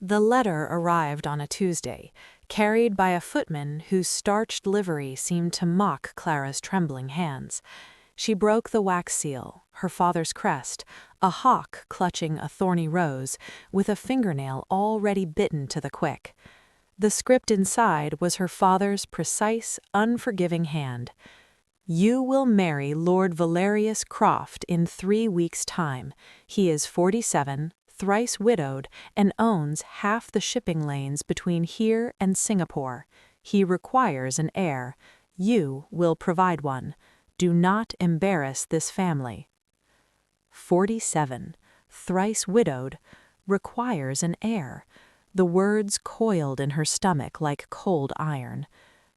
The letter arrived on a Tuesday, carried by a footman whose starched livery seemed to mock Clara's trembling hands. She broke the wax seal, her father's crest, a hawk clutching a thorny rose, with a fingernail already bitten to the quick. The script inside was her father's precise, unforgiving hand. "You will marry Lord Valerius Croft in 3 weeks' time. He is 47, thrice widowed, and owns half the shipping lanes between here and Singapore. He requires an heir. You will provide one. Do not embarrass this family." 47, thrice widowed, requires an heir. The words coiled in her stomach like cold iron.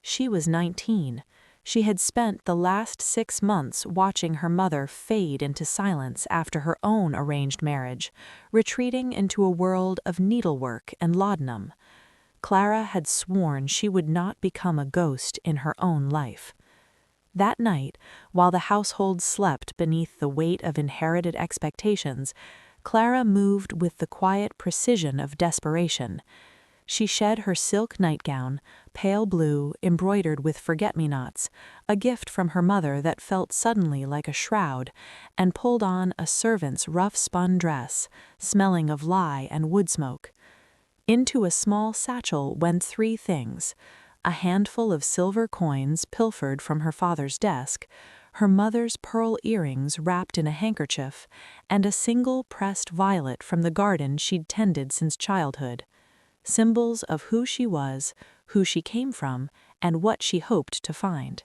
She was 19. She had spent the last 6 months watching her mother fade into silence after her own arranged marriage, retreating into a world of needlework and laudanum. Clara had sworn she would not become a ghost in her own life. That night, while the household slept beneath the weight of inherited expectations, Clara moved with the quiet precision of desperation. She shed her silk nightgown, pale blue, embroidered with forget-me-nots, a gift from her mother that felt suddenly like a shroud, and pulled on a servant's rough-spun dress, smelling of lye and wood smoke. Into a small satchel went 3 things: a handful of silver coins pilfered from her father's desk, her mother's pearl earrings wrapped in a handkerchief, and a single pressed violet from the garden she'd tended since childhood. Symbols of who she was, who she came from, and what she hoped to find.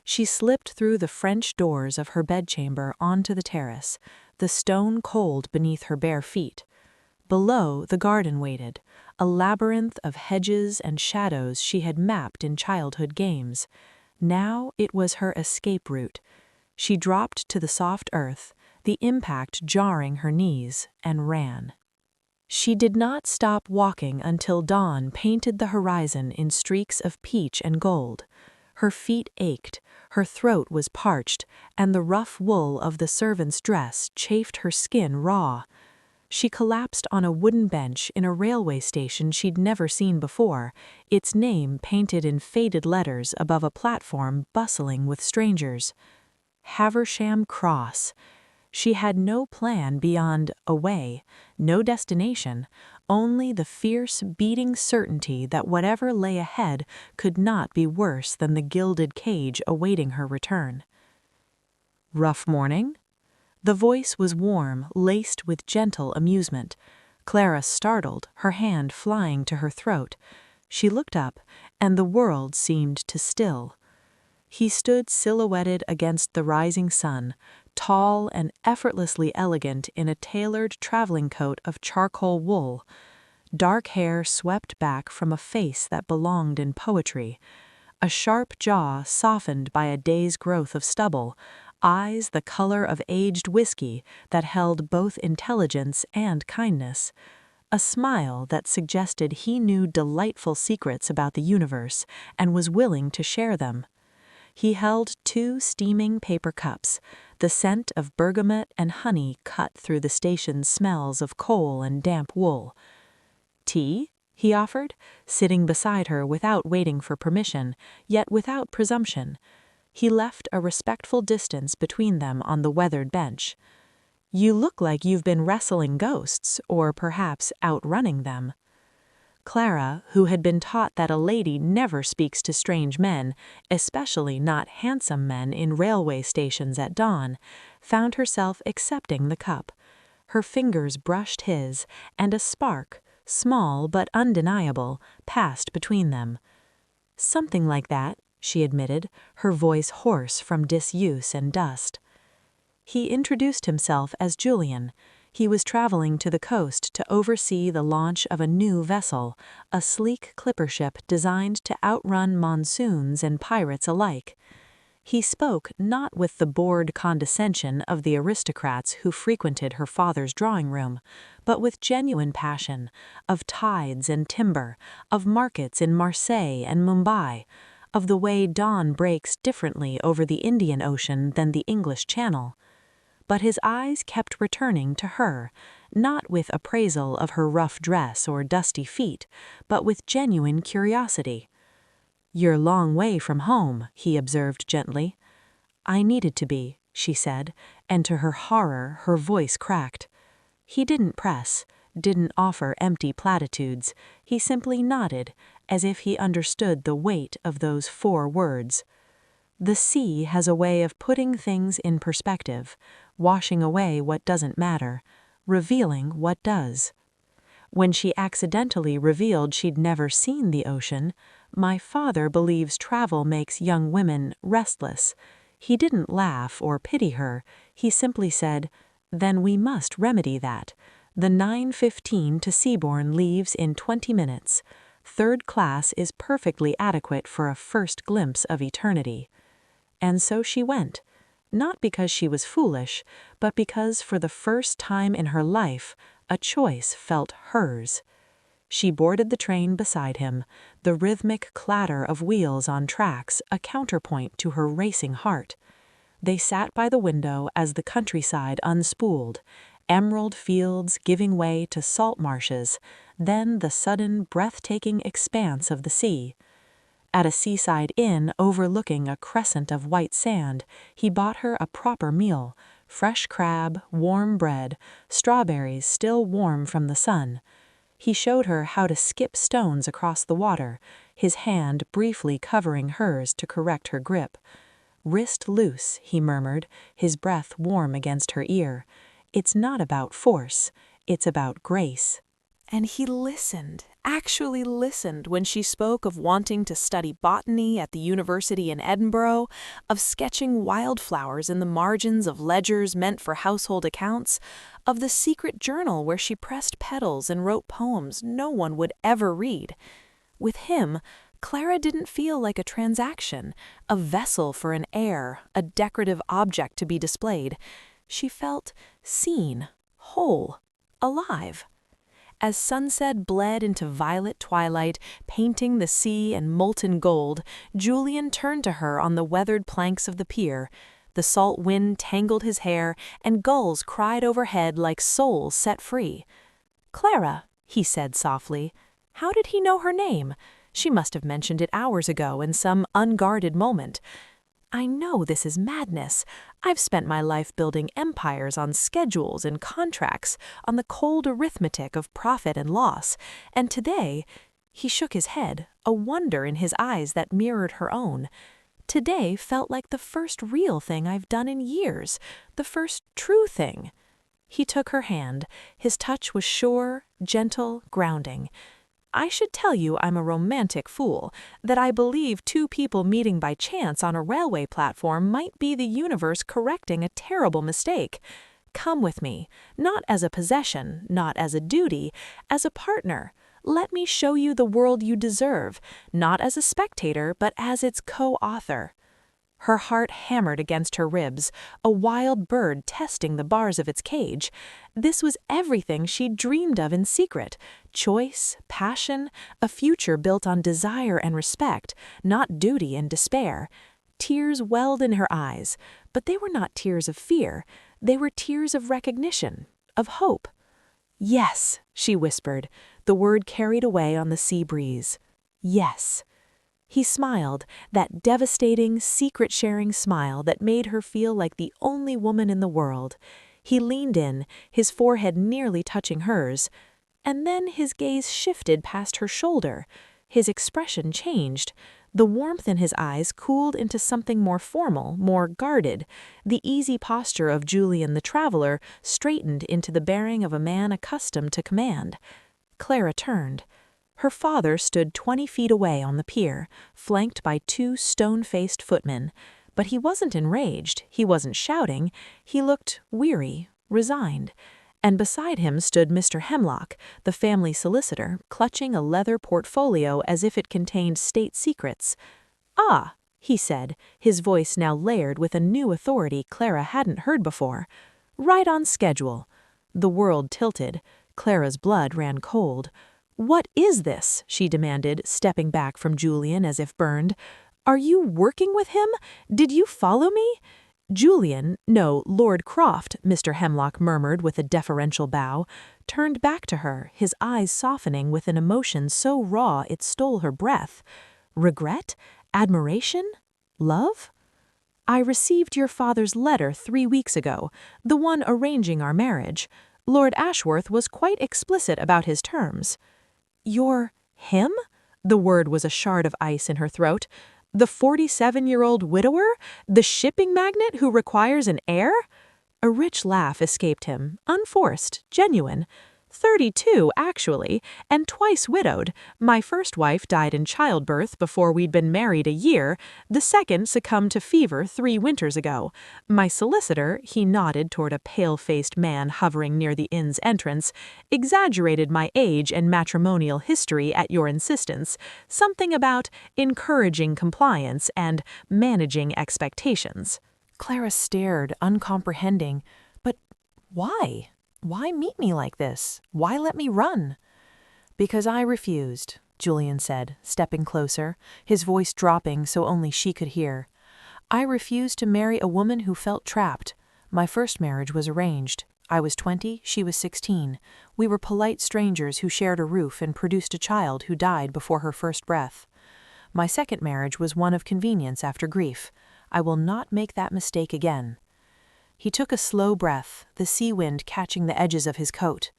She slipped through the French doors of her bedchamber onto the terrace, the stone cold beneath her bare feet. Below, the garden waited, a labyrinth of hedges and shadows she had mapped in childhood games. Now it was her escape route. She dropped to the soft earth, the impact jarring her knees, and ran. She did not stop walking until dawn painted the horizon in streaks of peach and gold. Her feet ached, her throat was parched, and the rough wool of the servant's dress chafed her skin raw. She collapsed on a wooden bench in a railway station she'd never seen before, its name painted in faded letters above a platform bustling with strangers. Haversham Cross. She had no plan beyond a way, no destination, only the fierce, beating certainty that whatever lay ahead could not be worse than the gilded cage awaiting her return. "Rough morning?" The voice was warm, laced with gentle amusement. Clara startled, her hand flying to her throat. She looked up, and the world seemed to still. He stood silhouetted against the rising sun, tall and effortlessly elegant in a tailored traveling coat of charcoal wool. Dark hair swept back from a face that belonged in poetry, a sharp jaw softened by a day's growth of stubble, eyes the color of aged whiskey that held both intelligence and kindness, a smile that suggested he knew delightful secrets about the universe and was willing to share them. He held 2 steaming paper cups, the scent of bergamot and honey cut through the station's smells of coal and damp wool. "Tea?" he offered, sitting beside her without waiting for permission, yet without presumption. He left a respectful distance between them on the weathered bench. "You look like you've been wrestling ghosts, or perhaps outrunning them." Clara, who had been taught that a lady never speaks to strange men, especially not handsome men in railway stations at dawn, found herself accepting the cup. Her fingers brushed his, and a spark, small but undeniable, passed between them. "Something like that," she admitted, her voice hoarse from disuse and dust. He introduced himself as Julian. He was traveling to the coast to oversee the launch of a new vessel, a sleek clipper ship designed to outrun monsoons and pirates alike. He spoke not with the bored condescension of the aristocrats who frequented her father's drawing room, but with genuine passion, of tides and timber, of markets in Marseille and Mumbai, of the way dawn breaks differently over the Indian Ocean than the English Channel. but his eyes kept returning to her, not with appraisal of her rough dress or dusty feet, but with genuine curiosity. "You're a long way from home," he observed gently. "I needed to be," she said, and to her horror her voice cracked. He didn't press, didn't offer empty platitudes. He simply nodded, as if he understood the weight of those 4 words. The sea has a way of putting things in perspective, washing away what doesn't matter, revealing what does. When she accidentally revealed she'd never seen the ocean, "My father believes travel makes young women restless," he didn't laugh or pity her. He simply said, "Then we must remedy that. The 9:15 to Seabourn leaves in 20 minutes. 3rd class is perfectly adequate for a first glimpse of eternity." And so she went, not because she was foolish, but because for the first time in her life, a choice felt hers. She boarded the train beside him, the rhythmic clatter of wheels on tracks a counterpoint to her racing heart. They sat by the window as the countryside unspooled, emerald fields giving way to salt marshes, then the sudden, breathtaking expanse of the sea. At a seaside inn overlooking a crescent of white sand, he bought her a proper meal: fresh crab, warm bread, strawberries still warm from the sun. He showed her how to skip stones across the water, his hand briefly covering hers to correct her grip. "Wrist loose," he murmured, his breath warm against her ear. "It's not about force, it's about grace." And he listened, actually listened, when she spoke of wanting to study botany at the university in Edinburgh, of sketching wildflowers in the margins of ledgers meant for household accounts, of the secret journal where she pressed petals and wrote poems no one would ever read. With him, Clara didn't feel like a transaction, a vessel for an heir, a decorative object to be displayed. She felt seen, whole, alive. As sunset bled into violet twilight, painting the sea in molten gold, Julian turned to her on the weathered planks of the pier. The salt wind tangled his hair, and gulls cried overhead like souls set free. "Clara," he said softly. How did he know her name? She must have mentioned it hours ago in some unguarded moment. "I know this is madness. I've spent my life building empires on schedules and contracts, on the cold arithmetic of profit and loss, and today—" he shook his head, a wonder in his eyes that mirrored her own. "Today felt like the first real thing I've done in years, the first true thing." He took her hand. His touch was sure, gentle, grounding. "I should tell you I'm a romantic fool, that I believe 2 people meeting by chance on a railway platform might be the universe correcting a terrible mistake. Come with me, not as a possession, not as a duty, as a partner. Let me show you the world you deserve, not as a spectator, but as its co-author." Her heart hammered against her ribs, a wild bird testing the bars of its cage. This was everything she'd dreamed of in secret: choice, passion, a future built on desire and respect, not duty and despair. Tears welled in her eyes, but they were not tears of fear. They were tears of recognition, of hope. "Yes," she whispered, the word carried away on the sea breeze. "Yes." He smiled, that devastating, secret-sharing smile that made her feel like the only woman in the world. He leaned in, his forehead nearly touching hers, and then his gaze shifted past her shoulder. His expression changed. The warmth in his eyes cooled into something more formal, more guarded. The easy posture of Julian the traveler straightened into the bearing of a man accustomed to command. Clara turned. Her father stood 20 feet away on the pier, flanked by 2 stone-faced footmen. But he wasn't enraged, he wasn't shouting, he looked weary, resigned. And beside him stood Mr. Hemlock, the family solicitor, clutching a leather portfolio as if it contained state secrets. "Ah," he said, his voice now layered with a new authority Clara hadn't heard before. "Right on schedule." The world tilted. Clara's blood ran cold. "What is this?" she demanded, stepping back from Julian as if burned. "Are you working with him? Did you follow me?" Julian, no, Lord Croft, Mr. Hemlock murmured with a deferential bow, turned back to her, his eyes softening with an emotion so raw it stole her breath. Regret? Admiration? Love? I received your father's letter 3 weeks ago, the one arranging our marriage. Lord Ashworth was quite explicit about his terms. Your him? The word was a shard of ice in her throat. The 47-year-old widower? The shipping magnate who requires an heir? A rich laugh escaped him, unforced, genuine. 32, actually, and twice widowed. My first wife died in childbirth before we'd been married a year. The second succumbed to fever 3 winters ago. My solicitor, he nodded toward a pale-faced man hovering near the inn's entrance, exaggerated my age and matrimonial history at your insistence. Something about encouraging compliance and managing expectations. Clara stared, uncomprehending. But why? Why meet me like this? Why let me run? Because I refused, Julian said, stepping closer, his voice dropping so only she could hear. I refused to marry a woman who felt trapped. My first marriage was arranged. I was 20, she was 16. We were polite strangers who shared a roof and produced a child who died before her first breath. My second marriage was one of convenience after grief. I will not make that mistake again. He took a slow breath, the sea wind catching the edges of his coat.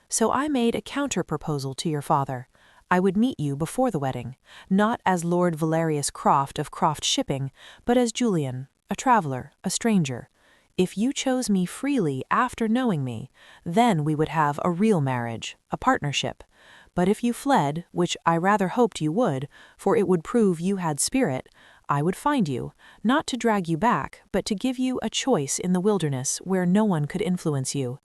So I made a counter-proposal to your father. I would meet you before the wedding, not as Lord Valerius Croft of Croft Shipping, but as Julian, a traveler, a stranger. If you chose me freely after knowing me, then we would have a real marriage, a partnership. But if you fled, which I rather hoped you would, for it would prove you had spirit, I would find you, not to drag you back, but to give you a choice in the wilderness where no one could influence you.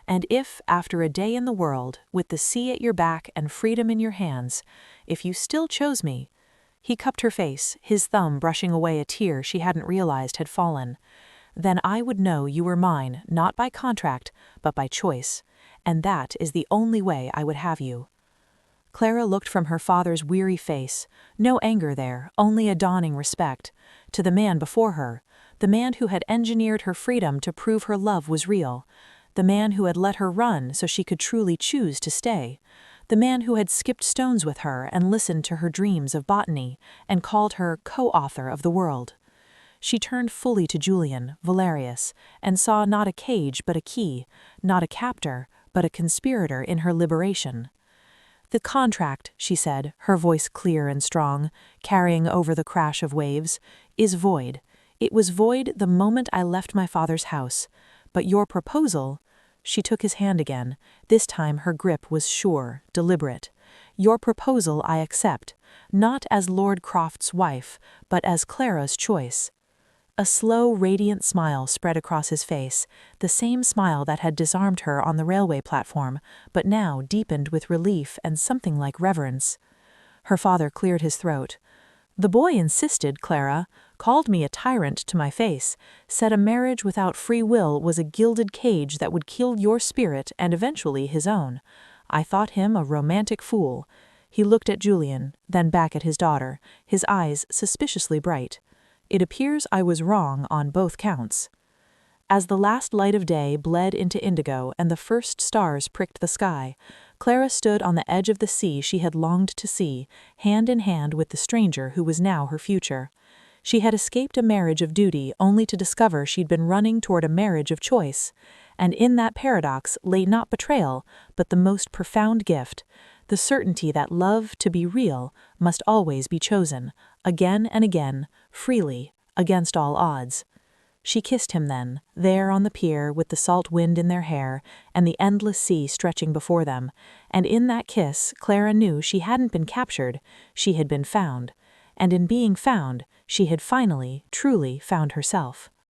And if, after a day in the world, with the sea at your back and freedom in your hands, if you still chose me— He cupped her face, his thumb brushing away a tear she hadn't realized had fallen. Then I would know you were mine, not by contract, but by choice. And that is the only way I would have you. Clara looked from her father's weary face, no anger there, only a dawning respect, to the man before her, the man who had engineered her freedom to prove her love was real, the man who had let her run so she could truly choose to stay, the man who had skipped stones with her and listened to her dreams of botany and called her co-author of the world. She turned fully to Julian, Valerius, and saw not a cage but a key, not a captor but a conspirator in her liberation. The contract, she said, her voice clear and strong, carrying over the crash of waves, is void. It was void the moment I left my father's house. But your proposal— She took his hand again. This time her grip was sure, deliberate. Your proposal I accept, not as Lord Croft's wife, but as Clara's choice. A slow, radiant smile spread across his face, the same smile that had disarmed her on the railway platform, but now deepened with relief and something like reverence. Her father cleared his throat. The boy insisted, Clara, called me a tyrant to my face, said a marriage without free will was a gilded cage that would kill your spirit and eventually his own. I thought him a romantic fool. He looked at Julian, then back at his daughter, his eyes suspiciously bright. It appears I was wrong on both counts. As the last light of day bled into indigo and the first stars pricked the sky, Clara stood on the edge of the sea she had longed to see, hand in hand with the stranger who was now her future. She had escaped a marriage of duty only to discover she'd been running toward a marriage of choice, and in that paradox lay not betrayal, but the most profound gift, the certainty that love, to be real, must always be chosen, again and again, freely, against all odds. She kissed him then, there on the pier with the salt wind in their hair and the endless sea stretching before them, and in that kiss Clara knew she hadn't been captured, she had been found, and in being found, she had finally, truly found herself.